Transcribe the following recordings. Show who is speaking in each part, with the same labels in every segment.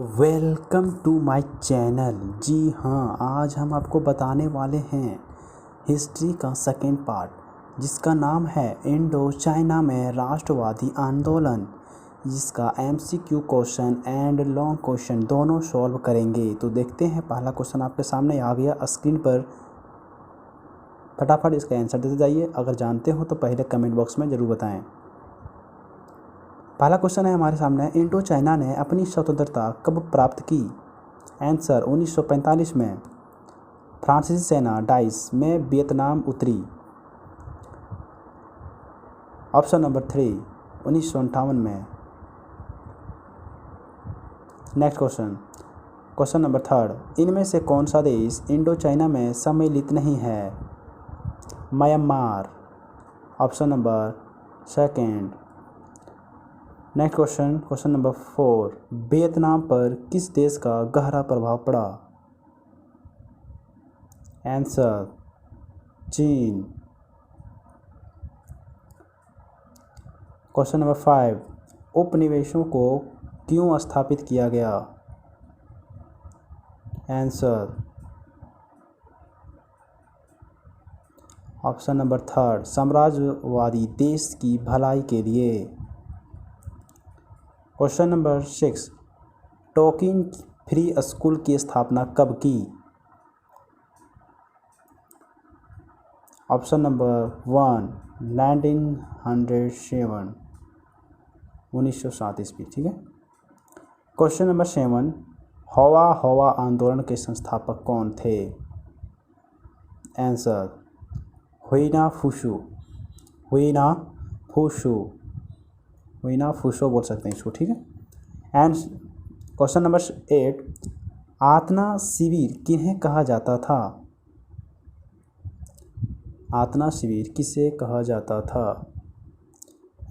Speaker 1: Welcome to my channel. जी हाँ, आज हम आपको बताने वाले हैं हिस्ट्री का सेकेंड पार्ट, जिसका नाम है इंडो चाइना में राष्ट्रवादी आंदोलन, जिसका MCQ question and long question दोनों सॉल्व करेंगे। तो देखते हैं, पहला क्वेश्चन आपके सामने आ गया स्क्रीन पर। फटाफट इसका आंसर देते जाइए। अगर जानते हो तो पहले कमेंट बॉक्स में ज़रूर बताएं। पहला क्वेश्चन है हमारे सामने, इंडो चाइना ने अपनी स्वतंत्रता कब प्राप्त की? आंसर 1945 में। फ्रांसीसी सेना डाइस में वियतनाम उतरी। ऑप्शन नंबर 3 1958 में। नेक्स्ट क्वेश्चन नंबर 3, इनमें से कौन सा देश इंडो चाइना में सम्मिलित नहीं है? Myanmar. Option number 2। Next question number 4, Vietnam पर किस देश का गहरा प्रभाव पड़ा? आंसर चीन। क्वेश्चन नंबर 5, उपनिवेशों को क्यों स्थापित किया गया? आंसर ऑप्शन नंबर 3, साम्राज्यवादी देश की भलाई के लिए। Question number 6, Tonkin free school की स्थापना कब की? ऑप्शन नंबर 1 1907 1907 ईस्वी। ठीक है। क्वेश्चन नंबर 7, हवा आंदोलन के संस्थापक कौन थे? आंसर हुइना फूशो बोल सकते हैं इसको। ठीक है। एंड क्वेश्चन नंबर 8, आतना शिविर किन्हें कहा जाता था? आतना शिविर किसे कहा जाता था?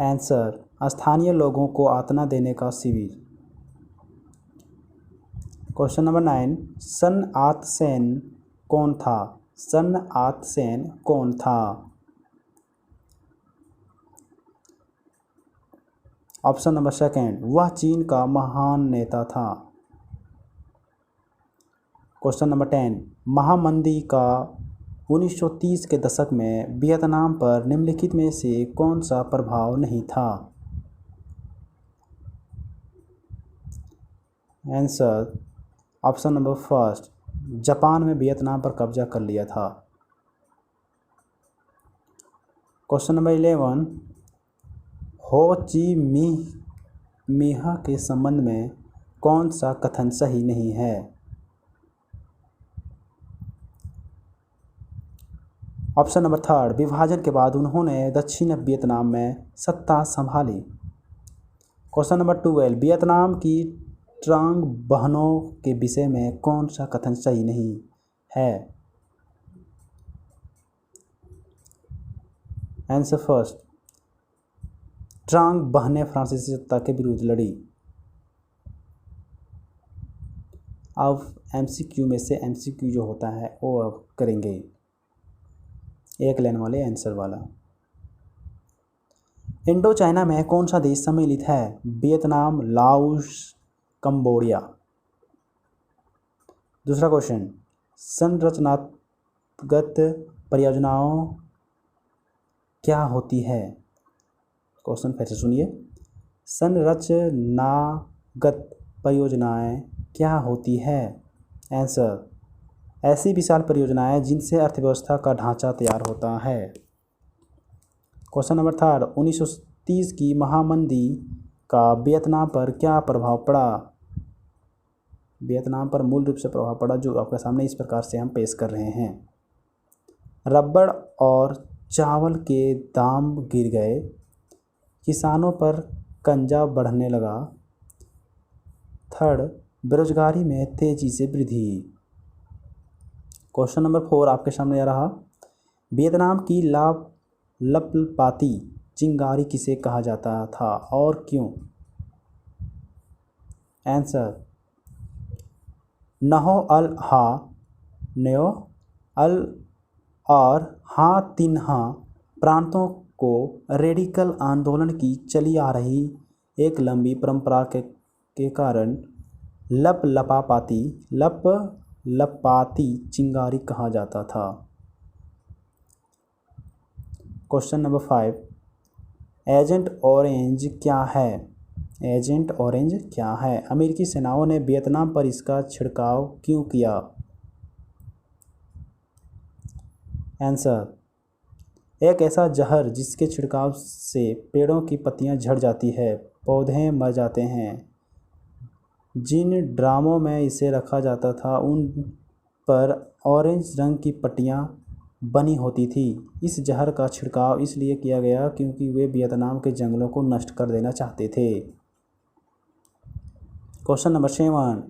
Speaker 1: आंसर स्थानीय लोगों को आतना देने का शिविर। क्वेश्चन नंबर 9, सन आत सेन कौन था? ऑप्शन नंबर 2, वह चीन का महान नेता था। क्वेश्चन नंबर 10, महामंदी का 1930 के दशक में वियतनाम पर निम्नलिखित में से कौन सा प्रभाव नहीं था? आंसर ऑप्शन नंबर 1, जापान में वियतनाम पर कब्जा कर लिया था। क्वेश्चन नंबर 11, हो ची मिन्ह के संबंध में कौन सा कथन सही नहीं है? ऑप्शन नंबर 3, विभाजन के बाद उन्होंने दक्षिण वियतनाम में सत्ता संभाली। क्वेश्चन नंबर 12, वियतनाम की ट्रांग बहनों के विषय में कौन सा कथन सही नहीं है? आंसर फर्स्ट, ट्रांग बहनें फ्रांसीसी सत्ता के विरुद्ध लड़ी। अब एमसीक्यू में से एमसीक्यू जो होता है वो अब करेंगे, एक लाइन वाले आंसर वाला। इंडो चाइना में कौन सा देश सम्मिलित है? Vietnam, Laos, Cambodia. दूसरा क्वेश्चन, संरचनागत परियोजनाओं क्या होती है? क्वेश्चन फिर से सुनिए, संरचनागत परियोजनाएं क्या होती है? आंसर ऐसी विशाल परियोजनाएं जिनसे अर्थव्यवस्था का ढांचा तैयार होता है। क्वेश्चन नंबर 3, 1930 की महामंदी का वियतनाम पर क्या प्रभाव पड़ा? वियतनाम पर मूल रूप से प्रभाव पड़ा जो आपके सामने इस प्रकार से हम पेश कर रहे हैं। रबड़ और चावल के दाम गिर गए, किसानों पर कर्जा बढ़ने लगा। 3, बेरोजगारी में तेजी से वृद्धि। क्वेश्चन नंबर 4 आपके सामने आ रहा, वियतनाम की लपलपाती चिंगारी किसे कहा जाता था और क्यों? आंसर नहो अल हा न्यो अल और हा तिन्हा प्रांतों को रेडिकल आंदोलन की चली आ रही एक लंबी परंपरा के कारण लपलपाती चिंगारी कहा जाता था। क्वेश्चन नंबर 5, एजेंट ऑरेंज क्या है? एजेंट ऑरेंज क्या है? अमेरिकी सेनाओं ने वियतनाम पर इसका छिड़काव क्यों किया? आंसर, एक ऐसा जहर जिसके छिड़काव से पेड़ों की पत्तियां झड़ जाती है, पौधे मर जाते हैं। जिन ड्रामों में इसे रखा जाता था उन पर ऑरेंज रंग की पट्टियां बनी होती थी। इस जहर का छिड़काव इसलिए किया गया क्योंकि वे वियतनाम के जंगलों को नष्ट कर देना चाहते थे। क्वेश्चन नंबर 6,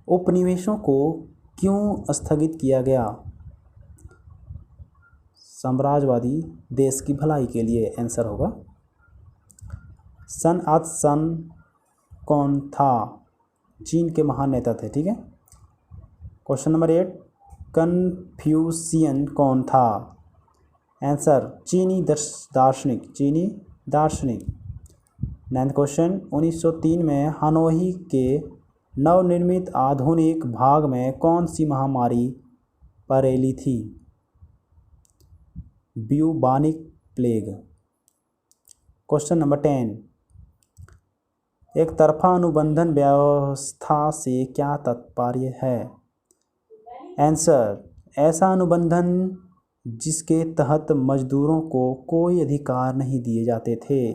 Speaker 1: उपनिवेशों को क्यों स्थगित किया गया? साम्राज्यवादी देश की भलाई के लिए आंसर होगा। सन आत सन कौन था? चीन के महान नेता थे। ठीक है। क्वेश्चन नंबर 8, कन्फ्यूशियन कौन था? आंसर, चीनी दार्शनिक। 9th क्वेश्चन, 1903 में हनोई के नवनिर्मित आधुनिक भाग में कौन सी महामारी फैली थी? ब्यूबानिक प्लेग। क्वेश्चन नंबर 10, एक तरफा अनुबंधन व्यवस्था से क्या तात्पर्य है? आंसर, ऐसा अनुबंधन जिसके तहत मजदूरों को कोई अधिकार नहीं दिए जाते थे।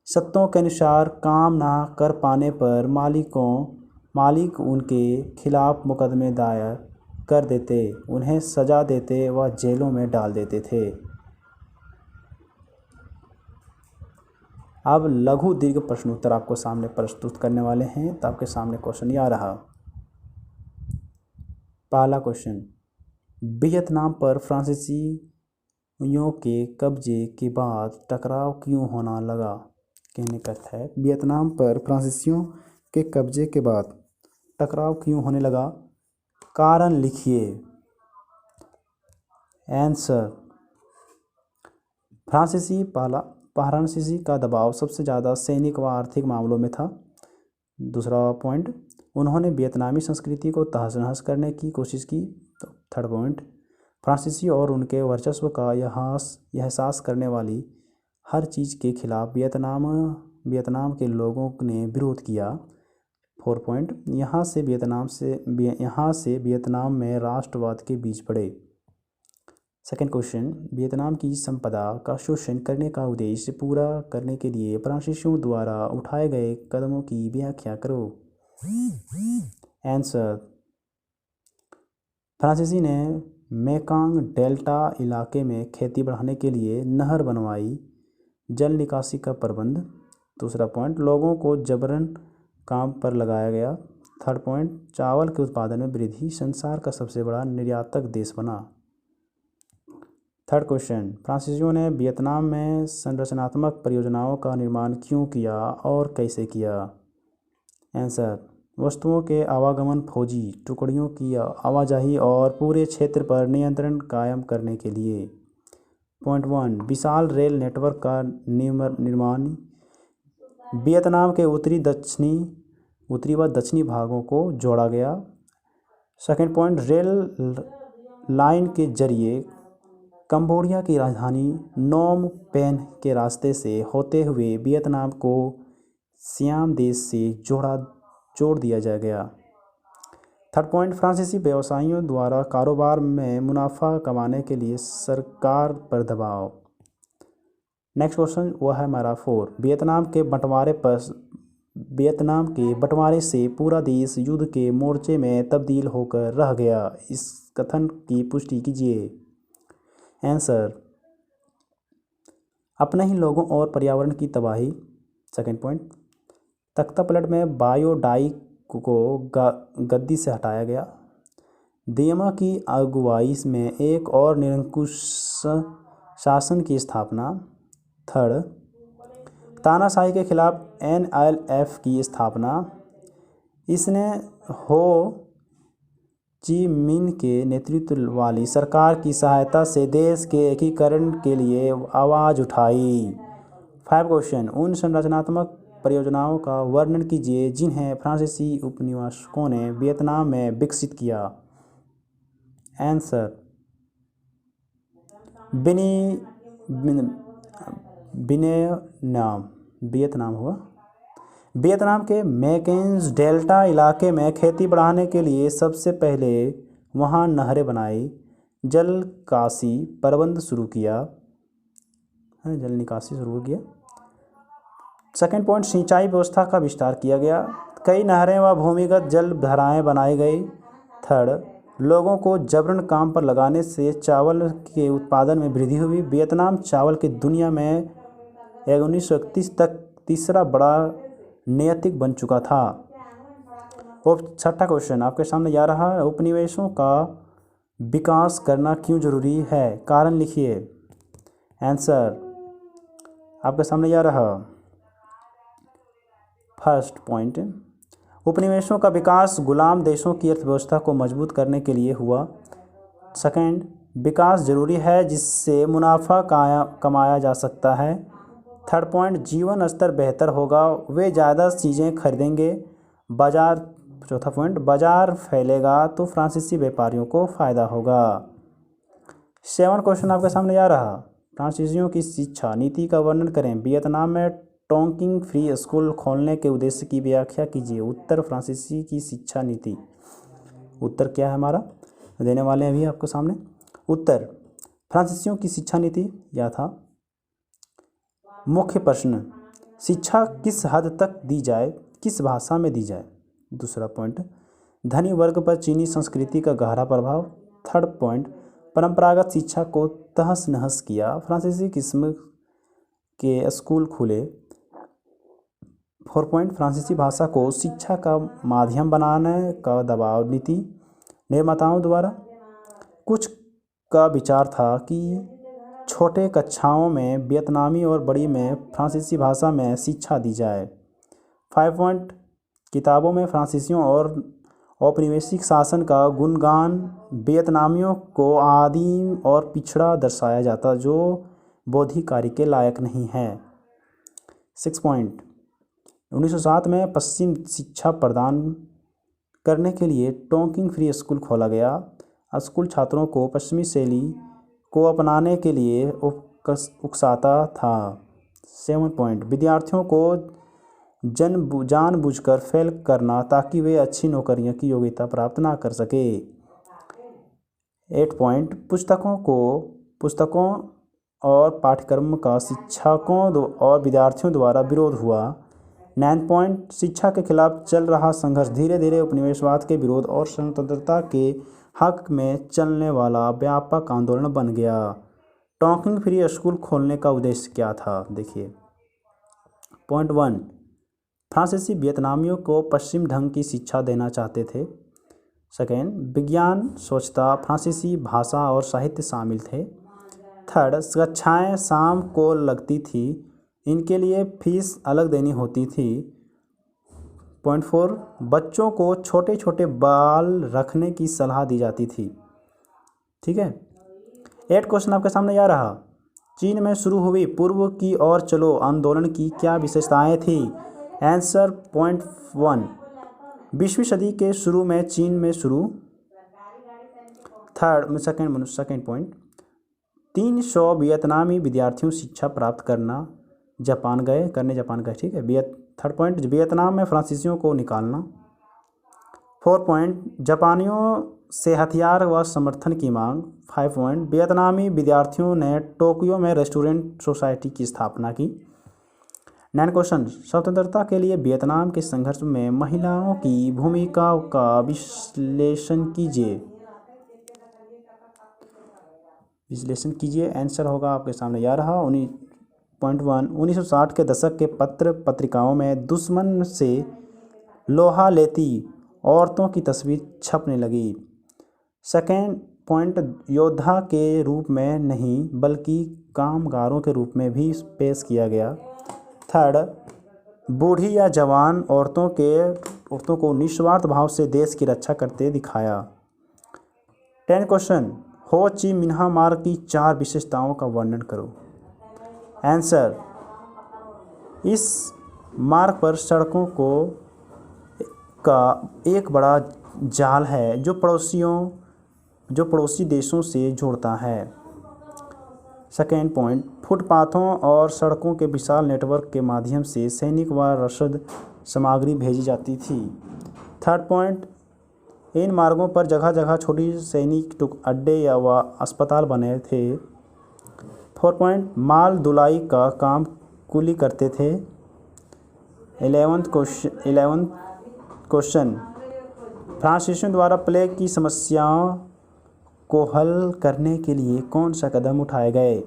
Speaker 1: शर्तों के अनुसार काम ना कर पाने पर मालिक उनके खिलाफ मुकदमे दायर कर देते, उन्हें सजा देते व जेलों में डाल देते थे। अब लघु दीर्घ प्रश्नोत्तर आपको सामने प्रस्तुत करने वाले हैं, तो आपके सामने क्वेश्चन ये आ रहा। पहला क्वेश्चन, वियतनाम पर फ्रांसीसियों के कब्जे के बाद टकराव क्यों होना लगा? कहने का अर्थ है, वियतनाम पर फ्रांसीसियों के कब्जे के बाद टकराव क्यों होने लगा? कारण लिखिए। आंसर, फ्रांसीसी का दबाव सबसे ज़्यादा सैनिक व आर्थिक मामलों में था। दूसरा पॉइंट, उन्होंने वियतनामी संस्कृति को तहस नहस करने की कोशिश की। तो थर्ड पॉइंट, फ्रांसीसी और उनके वर्चस्व का एहसास करने वाली हर चीज़ के खिलाफ वियतनाम के लोगों ने विरोध किया। 4 पॉइंट, यहाँ से वियतनाम में राष्ट्रवाद के बीज पड़े। सेकेंड क्वेश्चन, वियतनाम की संपदा का शोषण करने का उद्देश्य पूरा करने के लिए फ्रांसीसियों द्वारा उठाए गए कदमों की व्याख्या करो। आंसर, फ्रांसीसी ने मेकांग डेल्टा इलाके में खेती बढ़ाने के लिए नहर बनवाई, जल निकासी का प्रबंध। दूसरा पॉइंट, लोगों को जबरन काम पर लगाया गया। थर्ड पॉइंट, चावल के उत्पादन में वृद्धि, संसार का सबसे बड़ा निर्यातक देश बना। थर्ड क्वेश्चन, फ्रांसीसियों ने वियतनाम में संरचनात्मक परियोजनाओं का निर्माण क्यों किया और कैसे किया? आंसर, वस्तुओं के आवागमन, फौजी टुकड़ियों की आवाजाही और पूरे क्षेत्र पर नियंत्रण कायम करने के लिए। पॉइंट 1, विशाल रेल नेटवर्क का निर्माण, वियतनाम के उत्तरी व दक्षिणी भागों को जोड़ा गया। सेकेंड पॉइंट, रेल लाइन के जरिए कंबोडिया की राजधानी नोम पेन के रास्ते से होते हुए वियतनाम को सियाम देश से जोड़ दिया गया। थर्ड पॉइंट, फ्रांसीसी व्यवसायियों द्वारा कारोबार में मुनाफा कमाने के लिए सरकार पर दबाव। नेक्स्ट क्वेश्चन वह है हमारा 4, वियतनाम के बंटवारे से पूरा देश युद्ध के मोर्चे में तब्दील होकर रह गया, इस कथन की पुष्टि कीजिए। आंसर, अपने ही लोगों और पर्यावरण की तबाही। सेकेंड पॉइंट, तख्तापलट में बायो-डाई को गद्दी से हटाया गया। दियमा की अगुवाई में एक और निरंकुश शासन की स्थापना। थर्ड, तानाशाही के खिलाफ NLF की स्थापना। इसने हो ची मिन के नेतृत्व वाली सरकार की सहायता से देश के एकीकरण के लिए आवाज़ उठाई। 5 क्वेश्चन, उन संरचनात्मक परियोजनाओं का वर्णन कीजिए जिन्हें फ्रांसीसी उपनिवेशकों ने वियतनाम में विकसित किया। आंसर वियतनाम हुआ। वियतनाम के मैकेंज डेल्टा इलाके में खेती बढ़ाने के लिए सबसे पहले वहां नहरें बनाई, जल निकासी प्रबंध शुरू किया। सेकेंड पॉइंट, सिंचाई व्यवस्था का विस्तार किया गया, कई नहरें व भूमिगत जल धाराएं बनाई गई। थर्ड, लोगों को जबरन काम पर लगाने से चावल के उत्पादन में वृद्धि हुई। वियतनाम चावल की दुनिया में 1931 तक तीसरा बड़ा निर्यातक बन चुका था। और छठा क्वेश्चन आपके सामने जा रहा है, उपनिवेशों का विकास करना क्यों जरूरी है, कारण लिखिए। आंसर आपके सामने जा रहा फर्स्ट पॉइंट, उपनिवेशों का विकास गुलाम देशों की अर्थव्यवस्था को मजबूत करने के लिए हुआ। सेकंड, विकास जरूरी है जिससे मुनाफा कमाया जा सकता है। थर्ड पॉइंट, जीवन स्तर बेहतर होगा, वे ज़्यादा चीज़ें खरीदेंगे। चौथा पॉइंट, बाजार फैलेगा तो फ्रांसीसी व्यापारियों को फ़ायदा होगा। 7 क्वेश्चन आपके सामने जा रहा, फ्रांसीसियों की शिक्षा नीति का वर्णन करें। वियतनाम में टोंकिंग फ्री स्कूल खोलने के उद्देश्य की व्याख्या कीजिए। उत्तर, फ्रांसीसी की शिक्षा नीति। उत्तर क्या है हमारा, देने वाले हैं अभी आपको सामने। उत्तर, फ्रांसीसियों की शिक्षा नीति यह था। मुख्य प्रश्न, शिक्षा किस हद तक दी जाए, किस भाषा में दी जाए। दूसरा पॉइंट, धनी वर्ग पर चीनी संस्कृति का गहरा प्रभाव। थर्ड पॉइंट, परंपरागत शिक्षा को तहस नहस किया, फ्रांसीसी किस्म के स्कूल खुले। 4 पॉइंट, फ्रांसीसी भाषा को शिक्षा का माध्यम बनाने का दबाव नीति निर्माताओं द्वारा। कुछ का विचार था कि छोटे कक्षाओं में वियतनामी और बड़ी में फ्रांसीसी भाषा में शिक्षा दी जाए। 5 पॉइंट, किताबों में फ्रांसीसियों और औपनिवेशिक शासन का गुणगान, वियतनामियों को आदिम और पिछड़ा दर्शाया जाता जो बौद्धिक कार्य के लायक नहीं है। 6 पॉइंट, 1907 में पश्चिम शिक्षा प्रदान करने के लिए टोंकिंग फ्री स्कूल खोला गया। स्कूल छात्रों को पश्चिमी शैली को अपनाने के लिए उकसाता था। 7 पॉइंट, विद्यार्थियों को जानबूझकर फेल करना ताकि वे अच्छी नौकरियों की योग्यता प्राप्त ना कर सके। 8 पॉइंट, पुस्तकों और पाठ्यक्रम का शिक्षकों और विद्यार्थियों द्वारा विरोध हुआ। 9 पॉइंट, शिक्षा के खिलाफ चल रहा संघर्ष धीरे धीरे उपनिवेशवाद के विरोध और स्वतंत्रता के हक में चलने वाला व्यापक आंदोलन बन गया। टोंकिंग फ्री स्कूल खोलने का उद्देश्य क्या था, देखिए। पॉइंट 1, फ्रांसीसी वियतनामियों को पश्चिम ढंग की शिक्षा देना चाहते थे। सेकेंड, विज्ञान, स्वच्छता, फ्रांसीसी भाषा और साहित्य शामिल थे। थर्ड, कक्षाएं शाम को लगती थी, इनके लिए फीस अलग देनी होती थी। पॉइंट 4, बच्चों को छोटे छोटे बाल रखने की सलाह दी जाती थी। ठीक है। 8 क्वेश्चन आपके सामने जा रहा, चीन में शुरू हुई पूर्व की ओर चलो आंदोलन की क्या विशेषताएं थी। आंसर पॉइंट 1, 20वीं सदी के शुरू में चीन में शुरू। सेकेंड पॉइंट, 300 वियतनामी विद्यार्थियों शिक्षा प्राप्त करने जापान गए। ठीक है। थर्ड पॉइंट, वियतनाम में फ्रांसीसियों को निकालना। 4 पॉइंट, जापानियों से हथियार व समर्थन की मांग। 5 पॉइंट, वियतनामी विद्यार्थियों ने टोक्यो में रेस्टोरेंट सोसाइटी की स्थापना की। 9 क्वेश्चन, स्वतंत्रता के लिए वियतनाम के संघर्ष में महिलाओं की भूमिका का विश्लेषण कीजिए। आंसर होगा आपके सामने जा रहा। 1960 के दशक के पत्र पत्रिकाओं में दुश्मन से लोहा लेती औरतों की तस्वीर छपने लगी। सेकेंड पॉइंट, योद्धा के रूप में नहीं बल्कि कामगारों के रूप में भी पेश किया गया। थर्ड, बूढ़ी या जवान औरतों को निस्वार्थ भाव से देश की रक्षा करते दिखाया। 10 क्वेश्चन, हो ची मिन्ह मार्ग की 4 विशेषताओं का वर्णन करो। आंसर, इस मार्ग पर सड़कों को का एक बड़ा जाल है जो पड़ोसी देशों से जोड़ता है। सेकेंड पॉइंट, फुटपाथों और सड़कों के विशाल नेटवर्क के माध्यम से सैनिक व रसद सामग्री भेजी जाती थी। थर्ड पॉइंट, इन मार्गों पर जगह जगह छोटी सैनिक अड्डे या व अस्पताल बने थे। फोर्थ पॉइंट, माल ढुलाई का काम कुली करते थे। 11th क्वेश्चन, फ्रांसीसियों द्वारा प्लेग की समस्याओं को हल करने के लिए कौन सा कदम उठाए गए?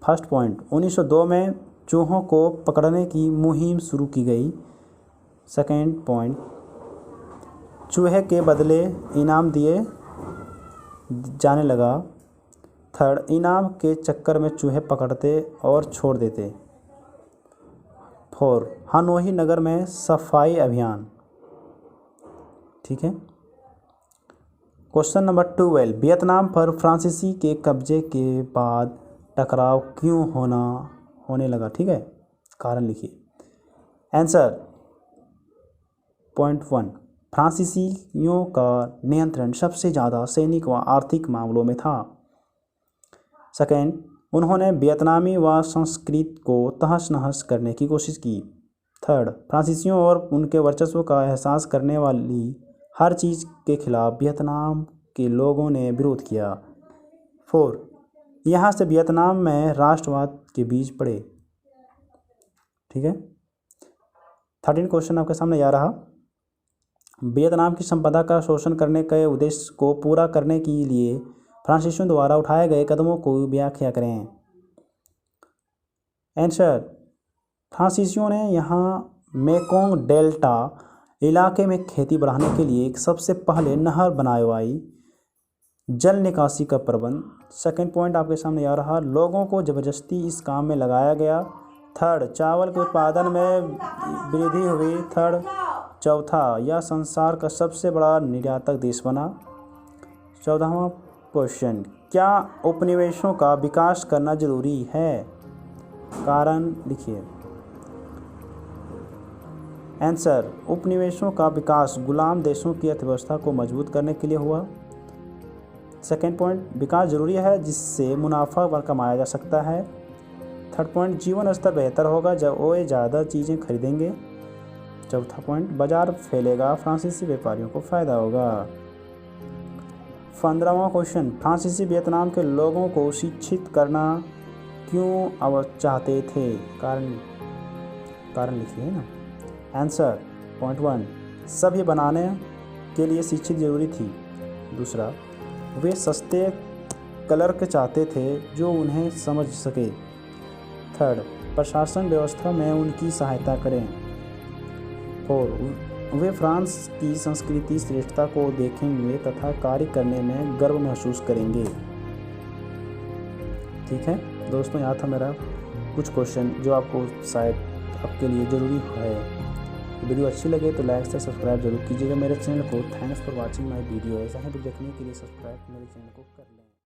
Speaker 1: फर्स्ट पॉइंट, 1902 में चूहों को पकड़ने की मुहिम शुरू की गई। सेकेंड पॉइंट, चूहे के बदले इनाम दिए जाने लगा। थर्ड, इनाम के चक्कर में चूहे पकड़ते और छोड़ देते। फोर, हनोई नगर में सफाई अभियान। ठीक है। क्वेश्चन नंबर 12, वियतनाम पर फ्रांसीसी के कब्जे के बाद टकराव क्यों होने लगा? ठीक है, कारण लिखिए। आंसर पॉइंट 1, फ्रांसीसियों का नियंत्रण सबसे ज़्यादा सैनिक व आर्थिक मामलों में था। सेकेंड, उन्होंने वियतनामी व संस्कृति को तहस नहस करने की कोशिश की। थर्ड, फ्रांसीसियों और उनके वर्चस्व का एहसास करने वाली हर चीज़ के खिलाफ वियतनाम के लोगों ने विरोध किया। फोर, यहाँ से वियतनाम में राष्ट्रवाद के बीज पड़े। ठीक है। 13 क्वेश्चन आपके सामने आ रहा। वियतनाम की संपदा का शोषण करने के उद्देश्य को पूरा करने के लिए फ्रांसीसियों द्वारा उठाए गए कदमों को व्याख्या करें। आंसर, फ्रांसीसियों ने यहाँ मेकोंग डेल्टा इलाके में खेती बढ़ाने के लिए सबसे पहले नहर बनवाई, जल निकासी का प्रबंध। सेकेंड पॉइंट आपके सामने आ रहा, लोगों को ज़बरदस्ती इस काम में लगाया गया। थर्ड, चावल के उत्पादन में वृद्धि हुई। थर्ड, चौथा, यह संसार का सबसे बड़ा निर्यातक देश बना। 14वां क्वेश्चन, क्या उपनिवेशों का विकास करना जरूरी है? कारण लिखिए। आंसर, उपनिवेशों का विकास गुलाम देशों की अर्थव्यवस्था को मजबूत करने के लिए हुआ। सेकेंड पॉइंट, विकास जरूरी है जिससे मुनाफा कमाया जा सकता है। थर्ड पॉइंट, जीवन स्तर बेहतर होगा जब वो ज़्यादा चीज़ें खरीदेंगे। चौथा पॉइंट, बाजार फैलेगा, फ्रांसीसी व्यापारियों को फ़ायदा होगा। 15वां क्वेश्चन, फ्रांसीसी वियतनाम के लोगों को शिक्षित करना क्यों चाहते थे? कारण लिखिए ना। आंसर पॉइंट 1, सभी बनाने के लिए शिक्षित जरूरी थी। दूसरा, वे सस्ते क्लर्क चाहते थे जो उन्हें समझ सके। थर्ड, प्रशासन व्यवस्था में उनकी सहायता करें। फोर, वे फ्रांस की संस्कृति श्रेष्ठता को देखेंगे तथा कार्य करने में गर्व महसूस करेंगे। ठीक है दोस्तों, यहाँ था मेरा कुछ क्वेश्चन जो आपको शायद आपके लिए ज़रूरी है। वीडियो अच्छी लगे तो लाइक से सब्सक्राइब जरूर कीजिएगा मेरे चैनल को। Thanks for watching my video. ऐसा है तो देखने के लिए सब्सक्राइब मेरे चैनल को कर लें।